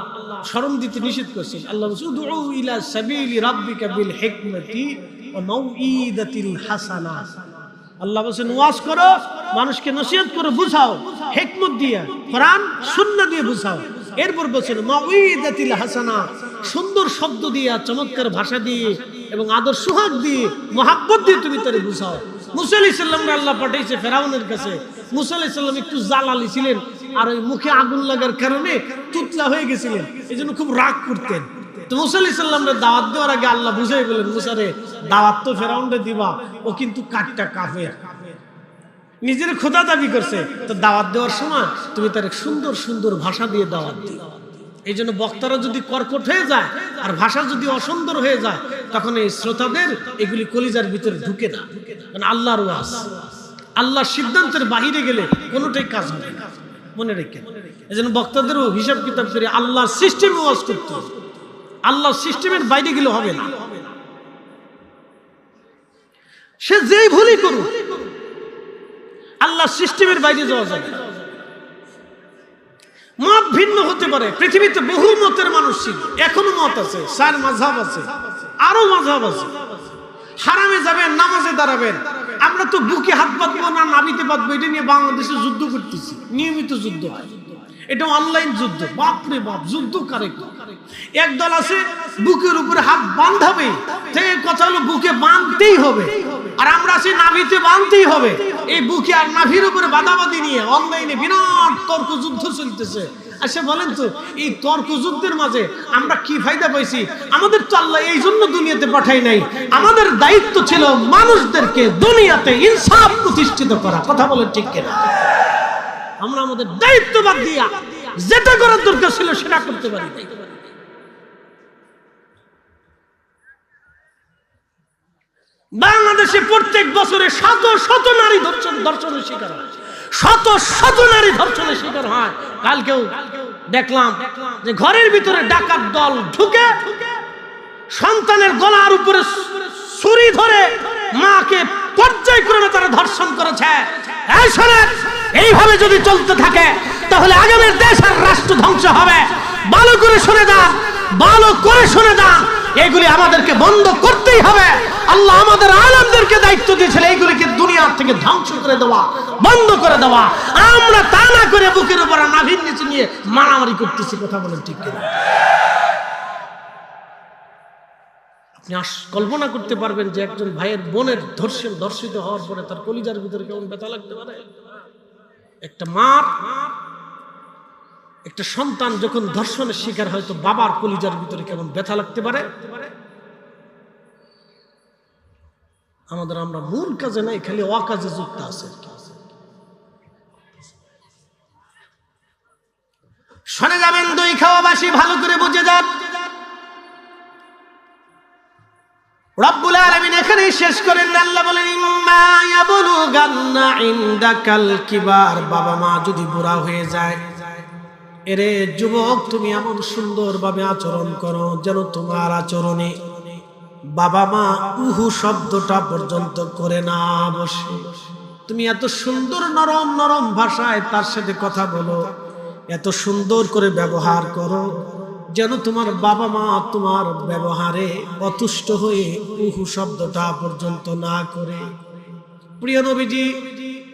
A: শরম দিতে নিষেধ করছেন। আল্লাহ উদউ ইলা সাবিলি রাব্বিকা বিল হিকমাতি ওয়া মাউইদাতিল হাসানা। আল্লাহ বলেন ওয়াজ করো, মানুষকে নসিহত করো, বুঝাও হিকমত দিয়ে, কোরআন সুন্নাহ দিয়ে বুঝাও। এরপর বলেন মাউইদাতিল হাসানা, সুন্দর শব্দ দিয়ে, চমৎকার ভাষা দিয়ে এবং আদর সুহাগ দিয়ে, মহাব্বত দিয়ে তুমি তারে বুঝাও। মুসা আলাইহিস সালামকে আল্লাহ পাঠাইছে ফেরাউনের কাছে। মুসা আলাইহিস সালাম একটু জালালি ছিলেন, আর ওই মুখে আগুন লাগার কারণে তুতলা হয়ে গেছিলেন, এজন্য খুব রাগ করতেন। তো মুসা আলাইহিস সালামকে দাওয়াত দেওয়ার আগে আল্লাহ বুঝাই বলেন, মুসা রে, দাওয়াত তো ফেরাউনকে দিবা, ও কিন্তু কাটটা কাফের, নিজের খোদা দাবি করছে, তো দাওয়াত দেওয়ার সময় তুমি তার সুন্দর সুন্দর ভাষা দিয়ে দাওয়াত দিও। এই জন্য বক্তারা যদি কর্কট হয়ে যায় আর ভাষা যদি অসুন্দর হয়ে যায়, তখন এই শ্রোতাদের এগুলি কলিজার ভিতরে ঢুকে না। কারণ আল্লাহর ওয়াজ, আল্লাহর সিদ্ধান্তের বাহিরে গেলে কোনোটাই কাজ হবে না, মনে রেখে। এই জন্য বক্তাদেরও হিসাব কিতাব করে আল্লাহর সিস্টেমে ওয়াজ করতে হবে, আল্লাহর সিস্টেমের বাইরে গেলে হবে না। সে যেই ভুলই করুক, আল্লাহর সিস্টেমের বাইরে যাওয়া যাবে না। মত ভিন্ন হতে পারে, পৃথিবীতে বহু মতের মানুষ ছিল, এখনো মত আছে, 4 মাযহাব আছে, আরো মাযহাব আছে। হারামে যাবেন, নামাজে দাঁড়াবেন, আমরা তো বুকে হাত বাঁধবো না, নাবিতে বাঁধবো, এটা নিয়ে বাংলাদেশে যুদ্ধ করতেছি, নিয়মিত যুদ্ধ হয়। এটা অনলাইন যুদ্ধ, বাপরে বাপ, যুদ্ধ কারে। একদল আছে বুকের উপরে হাত বাঁধাবে, সেই কথা হলো বুকে বাঁধতেই হবে, আর আমরা আছি নাভিতে বাঁধতেই হবে। এই বুকে আর নাভির উপরে বাঁধাবাঁধি নিয়ে অনলাইনে বিরাট তর্ক যুদ্ধ চলতেছে। আচ্ছা বলেন তো, এই তর্ক যুদ্ধের মাঝে আমরা কি ফায়দা পাইছি? আমাদের তো আল্লাহ এই জন্য দুনিয়াতে পাঠাই নাই, আমাদের দায়িত্ব ছিল মানুষদেরকে দুনিয়াতে ইনসাফ প্রতিষ্ঠিত করা। কথা বলেন ঠিক কিনা? আমরা আমাদের দায়িত্ব বাদ দিয়া যেটা করার দরকার ছিল সেটা করতে পারি। বাংলাদেশে প্রত্যেক বছরে শত শত নারী ধর্ষণের শিকার হয়, শত শত নারী ধর্ষণের শিকার হয়। কালকেও দেখলাম যে ঘরের ভিতরে ডাকাত দল ঢুকে সন্তানের গলার উপরে ছুরি ধরে মাকে পর্যায়ক্রমে তারা ধর্ষণ করেছে। এইভাবে যদি চলতে থাকে তাহলে আগামীর দেশ আর রাষ্ট্র ধ্বংস হবে। ভালো করে শুনে যান, ভালো করে শুনে যান, এগুলি আমাদেরকে বন্ধ করতেই হবে। আল্লাহ আমাদের আলেমদেরকে দায়িত্ব দিয়েছিল এইগুলিকে দুনিয়ার থেকে ধ্বংস করে দেওয়া, বন্ধ করে দেওয়া। আমরা তা না করে বুকের উপর নাভির নিচে নিয়ে মারামারি করতেছি। কথা বলেন ঠিক কিনা? আপনি কল্পনা করতে পারবেন যে একজন ভাইয়ের বোনের ধর্ষিত হওয়ার পরে তার কলিজার ভিতরে কেমন ব্যথা লাগতে পারে? একটা মার, একটা সন্তান যখন ধর্ষণের শিকার হয়, তো বাবার কলিজার ভিতরে কেমন ব্যথা লাগতে পারে? আমরা মূল কাজে নাই, খালি অকাজে যুক্ত আছে। শুনে যাবেন, দই খাওয়াবাসী ভালো করে বুঝে যান। রব্বুল আলামিন এখানেই শেষ করেন। আল্লাহ বলেন ইম্মা ইয়াবলুগান্না ইনদাকাল কিবার, বাবা মা যদি বুড়া হয়ে যায়, এরে যুবক, তুমি এমন সুন্দরভাবে আচরণ করো যেন তোমার আচরণে বাবা মা উহু শব্দটা পর্যন্ত করে না বসে। তুমি এত সুন্দর নরম নরম ভাষায় তার সাথে কথা বলো, এত সুন্দর করে ব্যবহার করো যেন তোমার বাবা মা তোমার ব্যবহারে অতুষ্ট হয়ে উহু শব্দটা পর্যন্ত না করে। প্রিয় নবীজি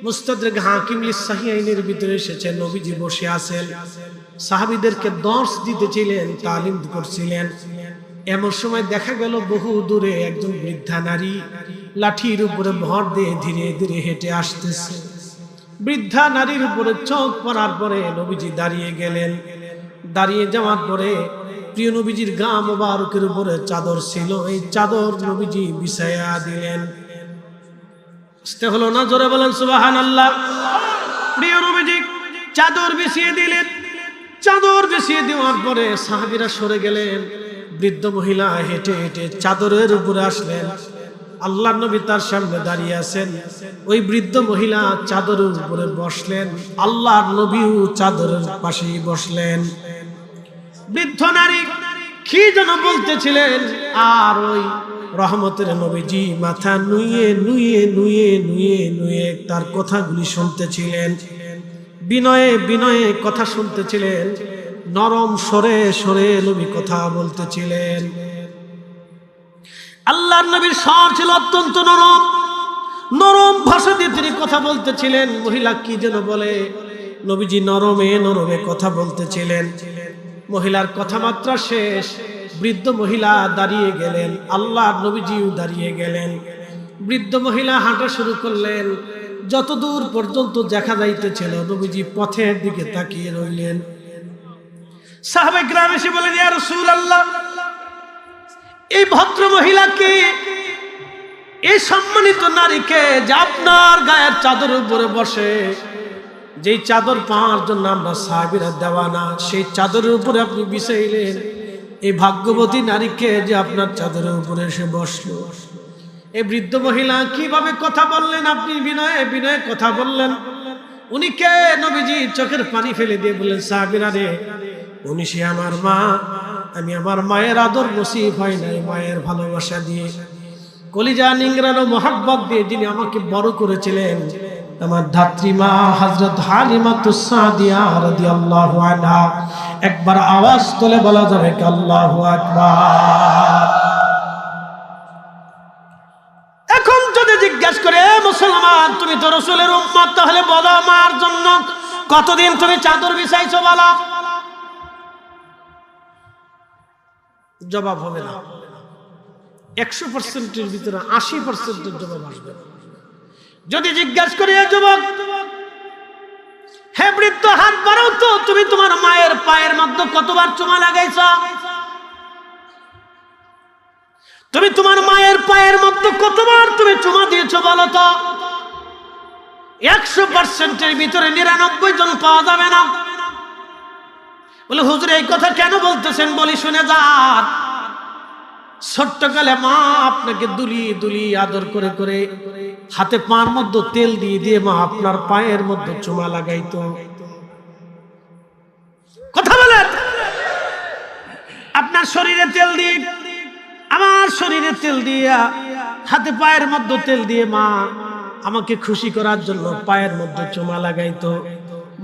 A: মুস্তাদরাক হাকিম লিস-সাহিহাইনের ভিতরে এসেছে, নবীজি বসে আছেন, সাহাবীদেরকে দর্শ দিতেছিলেন, তালিম করছিলেন। এমন সময় দেখা গেল বহু দূরে একজন বৃদ্ধা নারী লাঠির উপরে ভর দিয়ে ধীরে ধীরে হেঁটে আসতেছে। বৃদ্ধা নারীর উপরে চোখ পড়ার পরে নবীজি দাঁড়িয়ে গেলেন। দাঁড়িয়ে যাওয়ার পরে প্রিয় নবীজির গা মোবারকের উপরে চাদর ছিল, এই চাদর নবীজি বিছায়া দিলেন। আসতে হলো না, জোরে বলেন সুবহানাল্লাহ। প্রিয় নবীজি চাদর বিছিয়ে দিলেন। চাদর বিছিয়ে দেওয়ার পরে সাহাবীরা সরে গেলেন। বৃদ্ধ মহিলা হেঁটে হেঁটে চাদরের উপরে আসলেন। আল্লাহর নবী তার সামনে দাঁড়িয়ে আছেন। ওই বৃদ্ধ মহিলা চাদরের উপরে বসলেন, আল্লাহর নবীও চাদরের পাশেই বসলেন। বৃদ্ধ নারী কি যেন বলতেছিলেন, আর ওই রহমতের নবীজি মাথা নুয়ে নুয়ে নুয়ে নুয়ে নুয়ে তার কথাগুলি শুনতেছিলেন। বিনয়ে বিনয়ে কথা শুনতেছিলেন, নরম সরে সরে নবী কথা বলতেছিলেন। আল্লাহর নবীর স্বর ছিল অত্যন্ত নরম, নরম ভাষা দিয়ে তিনি কথা বলতেছিলেন। মহিলা কি যেন বলে, নবীজি নরমে নরমে কথা বলতেছিলেন। মহিলার কথাবার্তা শেষ, বৃদ্ধ মহিলা দাঁড়িয়ে গেলেন, আল্লাহর নবীজিও দাঁড়িয়ে গেলেন। বৃদ্ধ মহিলা হাঁটা শুরু করলেন। যতদূর পর্যন্ত দেখা যাইতেছিল নবীজি পথের দিকে তাকিয়ে রইলেন। সাহাবায়ে কেরাম এসে বলেন, ইয়া রাসূলুল্লাহ, এই ভদ্র মহিলাকে, এই সম্মানিত নারীকে যে আপনার গায়ের চাদরের উপরে বসে, যেই চাদর পাওয়ার জন্য আমরা সাহাবীরা দেওয়ানা, সেই চাদরের উপরে আপনি বিছাইলেন, এই ভাগ্যবতী নারীকে যে আপনার চাদরের উপরে এসে বসলো। এই বৃদ্ধ মহিলা কিভাবে কথা বললেন, আপনি বিনয়ে বিনয়ে কথা বললেন। উনি কে? নবীজি চোখের পানি ফেলে দিয়ে বললেন, সাহাবীরা রে, উনি সে আমার মা। আমি আমার মায়ের আদর নসিব হয় নাই, মায়ের ভালোবাসা দিয়ে, কলিজা নিংড়ানো মোহাব্বত দিয়ে যিনি আমাকে বড় করেছিলেন, আমার ধাত্রী মা হযরত হালিমাতুস সাদিয়া রাদিয়াল্লাহু আনহা। একবার আওয়াজ তুলে বলা যাবে কি আল্লাহু আকবার। এখন যদি জিজ্ঞাসা করে, মুসলমান তুমি তো রাসূলের উম্মত, তাহলে বলো আমার জন্য কতদিন তুমি চাদর বিছাইছো বলো? জবাব হবে না। 100%-এর ভিতরে 80%-এর জবাব আসবে। যদি জিজ্ঞাসা করি, যুবক, হে বৃদ্ধ, হাত বাড়াও তো, তুমি তোমার মায়ের পায়ের মধ্যে কতবার চুমা লাগাইছ? তুমি তোমার মায়ের পায়ের মধ্যে কতবার তুমি চুমা দিয়েছো বলো তো? 100%-এর ভিতরে 99 জন পাওয়া যাবে না। বলে, হুজুর এই কথা কেন বলতেছেন? বলি শুনে যান। ছোট্টকালে মা আপনাকে দুলিয়ে দুলিয়ে আদর করে করে হাতে পায়ের মধ্যে তেল দিয়ে দিয়ে মা আপনার পায়ের মধ্যে চুমা লাগাইতো। কথা বলেন। আপনার শরীরে তেল দিয়ে, আমার শরীরে তেল দিয়া, হাতে পায়ের মধ্যে তেল দিয়ে মা আমাকে খুশি করার জন্য পায়ের মধ্যে চুমা লাগাইতো।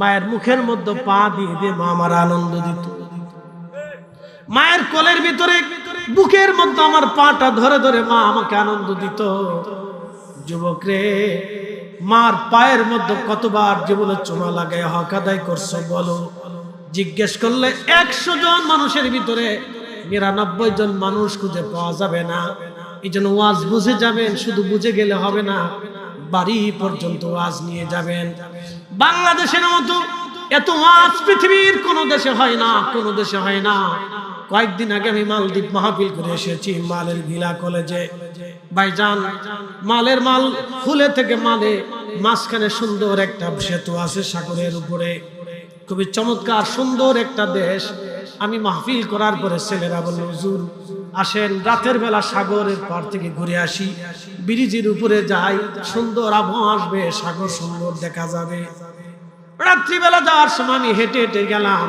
A: মায়ের মুখের মধ্যে পা দিয়ে দিয়ে মা আমার আনন্দ দিত। মায়ের কোলের ভিতরে বুকের মধ্যে আমার পাটা ধরে ধরে মা আমাকে আনন্দ দিত। যুবক রে, মার পায়ের মধ্যে কতবার জীবনে চুমা লাগায় হক আদায় করছো বলো? জিজ্ঞেস করলে 100 জন মানুষের ভিতরে 99 জন মানুষ খুঁজে পাওয়া যাবে না। এই জন্য ওয়াজ বুঝে যাবেন, শুধু বুঝে গেলে হবে না, বাড়ি পর্যন্ত ওয়াজ নিয়ে যাবেন। বাংলাদেশের মতো এত ওয়াজ পৃথিবীর কোন দেশে হয় না, কোন দেশে হয় না। কয়েকদিন আগে আমি মালদ্বীপ মাহফিল করে এসেছি, মালের ভিলা কলেজে। ভাইজান, মালের মাল ফুলে থেকে মালে মাঝখানে সুন্দর একটা সেতু আছে সাগরের উপরে, খুবই চমৎকার সুন্দর একটা দেশ। আমি মাহফিল করার পরে ছেলেরা বলল, হুজুর আসেন রাতের বেলা সাগরের পার থেকে ঘুরে আসি, ব্রিজের উপরে যাই, সুন্দর আবহাওয়া আসবে, সাগর সুন্দর দেখা যাবে। রাত্রিবেলা যাওয়ার সময় আমি হেঁটে হেঁটে গেলাম,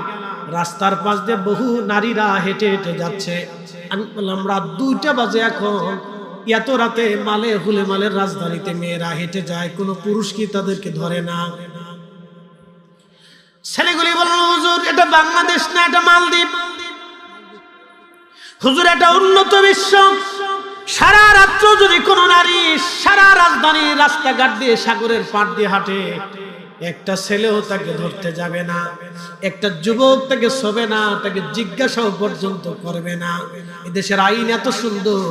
A: রাস্তার পাশ দিয়ে বহু নারীরা হেঁটে হেঁটে যাচ্ছে। আমি বললাম রাত 2টা বাজে, এখন এত রাতে মালে হুলে মালের রাজধানীতে মেয়েরা হেঁটে যায়, কোনো পুরুষ কি তাদেরকে ধরে না? ছেলেগুলি বলল হুজুর এটা বাংলাদেশ না, এটা মালদ্বীপ। হুজুর এটা উন্নত বিশ্ব, সারা রাত্র যদি কোনো নারী সারা রাজধানীর রাস্তাঘাট দিয়ে সাগরের পাড় দিয়ে হাঁটে, একটা ছেলেও তাকে ধরতে যাবে না, একটা যুবক তাকে শোবে না, তাকে জিজ্ঞাসাও পর্যন্ত করবে না। এদেশের আইন এত সুন্দর,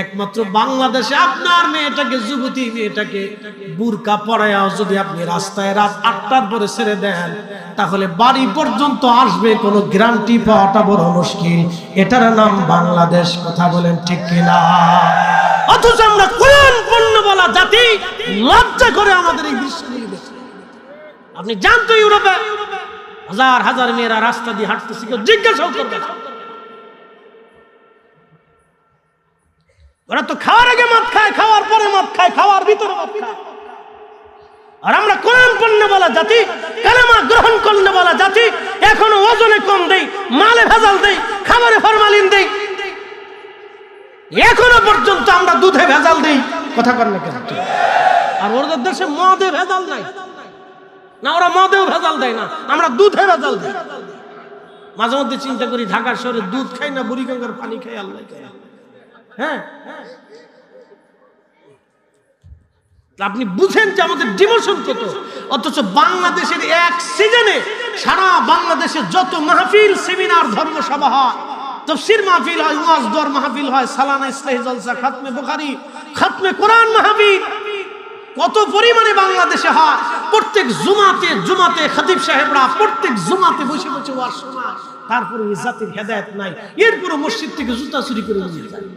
A: একমাত্র বাংলাদেশে আপনার মেয়েটাকে, যুবতী মেয়েটাকে বুরকা পরায়াও যদি আপনি রাস্তায় রাত 8টার পরে ছেড়ে দেন, তাহলে বাড়ি পর্যন্ত আসবে, কোনো গ্যারান্টি পাওয়াটা বড় মুশকিল। এটার নাম বাংলাদেশ। কথা বলেন ঠিক কিনা? অথচ আমরা কোরআন পণ্য বলা জাতি লজ্জা করে আমাদের এই দৃশ্যগুলি দেখি। আপনি জানতো ইউরোপে হাজার হাজার মেয়েরা রাস্তা দিয়ে হাঁটতেছে, কেউ জিজ্ঞাসাও করবে না। ওরা তো খাওয়ার আগে মদ খায়, খাওয়ার পরে মদ খায়, খাওয়ার ভিতরে মদ খায়। আর আমরা কোরআন পণ্য বলা জাতি, কালেমা গ্রহণ করলে বলা জাতি, এখনো ওজনে কম দেই, মালে ভেজাল দেই, খাবারে ফরমালিন দেই, এখনো পর্যন্ত আমরা দুধে ভেজাল দেই। কথা কর না কেন? আর ওদের দেশে মদে ভেজাল নাই না, ওরা মদেও ভেজাল দেয় না, আমরা দুধে ভেজাল দিই। মাঝে মধ্যে চিন্তা করি ঢাকা শহরে দুধ খাই না বুড়িগঙ্গার পানি খাই, আল্লাহ খাই। হ্যাঁ, আপনি বুঝেন যে আমাদের ডিমোশন কত। অথচ বাংলাদেশের এক সিজনে সারা বাংলাদেশে যত মাহফিল, সেমিনার, ধর্মসভা হয়, তাফসীর মাহফিল হয়, ওয়াজ দোয়ার মাহফিল হয়, সালানা ইসলাহি জলসা, খাতমে বুখারী, খাতমে কোরআন মাহফিল কত পরিমাণে বাংলাদেশে হয়। প্রত্যেক জুমাতে খতিব সাহেবরা প্রত্যেক জুমাতে বসে বসে ওয়াজ শোনায়, তারপরে এই জাতির হেদায়েত নাই। এরপরে মসজিদ থেকে জুতা চুরি করে নিয়ে যায়।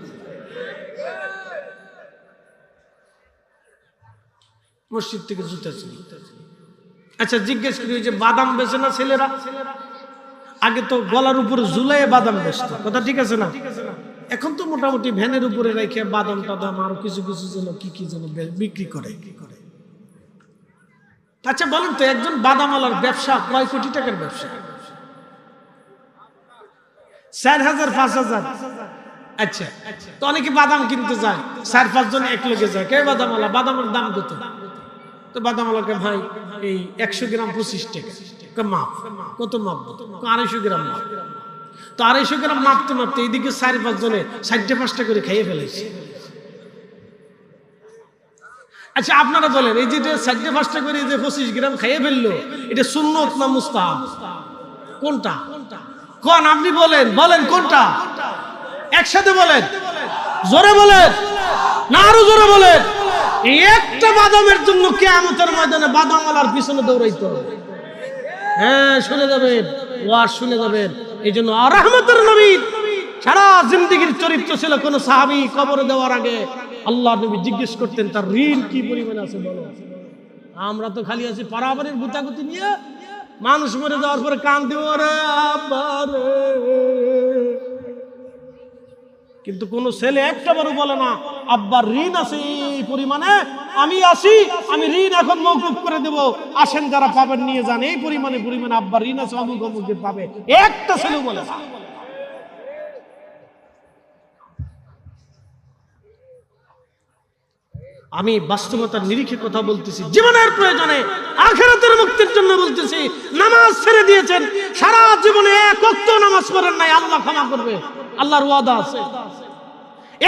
A: মসজিদ থেকে জুতা চুরি। আচ্ছা জিজ্ঞেস করি, যে বাদাম বেচে না ছেলেরা? আগে তো গলার উপরে ঝুলাই বাদাম বেচতো, কথা ঠিক আছে না? এখন তো মোটামুটি ভ্যানের উপরে রেখে বাদাম টাদাম আরো কিছু কিছু যেন কি যেন বিক্রি করে। আচ্ছা বলেন তো, একজন বাদামওয়ালার ব্যবসা কয় কোটি টাকার ব্যবসা? 4,000 5,000। আচ্ছা, তো অনেকে বাদাম কিনতে যায়, 4-5 জন এক লগে যায়। কে বাদামওয়ালা? বাদামের দাম কত? তো বাদামওয়ালাকে ভাই এই 100 গ্রাম 25 টাকা। মাপ কত? মাপ 250 গ্রাম মাপ। তো 250 গ্রাম মাপতে মাপতে এইদিকে 4-5 জনে 60-5টা করে খাইয়ে ফেলেছে। আচ্ছা আপনারা বলেন, এই যে 60-5টা করে যে 25 গ্রাম খাইয়ে ফেললো, এটা সুন্নত না মুস্তাহাব? কোনটা? কোন আপনি বলেন, বলেন কোনটা? একসাথে বলেন, জোরে বলেন না, আরো জোরে বলেন। এই একটা বাদামের জন্য কিয়ামতের ময়দানে বাদামওয়ালার পিছনে দৌড়াইতে হবে। হ্যাঁ, শুনে যাবেন, ওয়াজ শুনে যাবেন। এই জন্য রাহমাতুর নবী সারা জিন্দেগীর চরিত্র ছিল, কোন সাহাবী কবরে দেওয়ার আগে আল্লাহর নবী জিজ্ঞেস করতেন তার ঋণ কি পরিমাণ আছে বলো। আমরা তো খালি আছি পারাবারের গুতাগুতি নিয়ে, মানুষ মরে যাওয়ার পরে কান দিব রে আব্বা রে, কিন্তু কোন ছেলে একটাবারও বলে না আব্বার ঋণ আছে এই পরিমাণে, আমি আসি, আমি ঋণ এখন মওকুফ করে দেব, আসেন যারা পাবেন নিয়ে যান, এই পরিমাণে আব্বার ঋণ আছে, অমুক অমুকে পাবে। একটা ছেলে বলে না। আমি বাস্তবতার নিরিখে কথা বলতেছি, জীবনের প্রয়োজনে, আখিরাতের মুক্তির জন্য বলতেছি। নামাজ ছেড়ে দিয়েছেন, সারা জীবনে এক ওয়াক্ত নামাজ পড়েন নাই, আল্লাহ ক্ষমা করবে, আল্লাহর ওয়াদা আছে।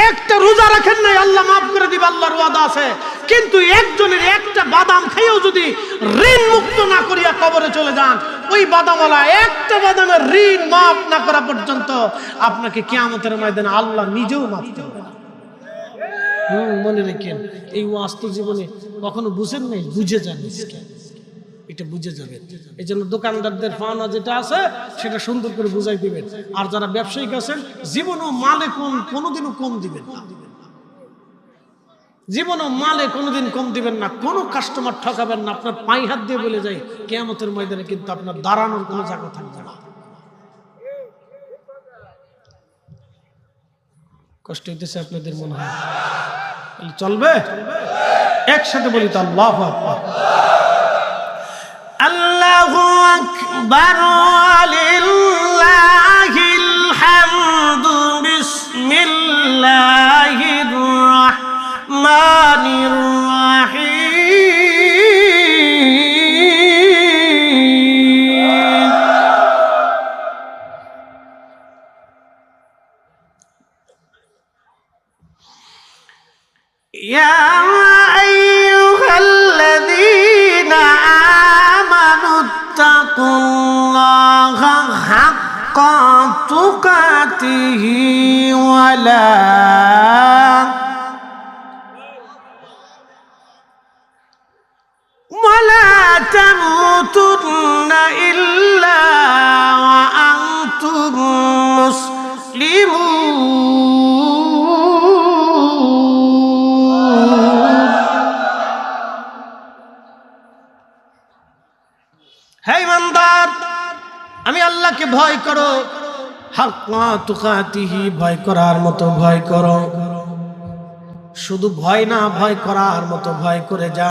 A: একটা রোজা রাখেন নাই, আল্লাহ মাফ করে দিবে, আল্লাহর ওয়াদা আছে। কিন্তু একজনের একটা বাদাম খাইও যদি ঋণ মুক্ত না করিয়া কবরে চলে যান, ওই বাদামওয়ালা একটা বাদামের ঋণ মাফ না করা পর্যন্ত আপনাকে কিয়ামতের ময়দানে আল্লাহ নিজেও মাফ করবে না। মনে রেখেন, এই ওয়াস্ত জীবনে কখনো বুঝেন নাই, বুঝে যান, এটা বুঝে যাবেন। এই জন্য দোকানদারদের পাওনা যেটা আছে সেটা সুন্দর করে বুঝাই দিবেন। আর যারা ব্যবসায়িক আছেন, জীবনও মালে কোনোদিনও কম দিবেন না, জীবনও মালে কোনোদিন কম দিবেন না, কোনো কাস্টমার ঠকাবেন না। আপনার পায়ে হাত দিয়ে বলে যাই, কিয়ামতের ময়দানে কিন্তু আপনার দাঁড়ানোর কোনো জায়গা থাকবে না। কষ্ট হইতেছে আপনাদের মনে হয়? চলবে? একসাথে বলি তো আল্লাহু আকবার। আল্লাহু আকবার। হামদু বিসমিল্লাহির রাহমানির রাহিম। ইয়া আইয়ুহাল্লাযীনা আমানুত্তাকুল্লাহা হাক্কা তুকাতিহি ওয়ালা তামুতুন্না ইল্লা ওয়া আনতুম মুসলিমুন। হে ইমানদার, আমি আল্লাহকে ভয় করো, হাক্কা তুকাতিহি, ভয় করার মতো ভয় করো। শুধু ভয় না, ভয় করার মতো ভয় করে যা।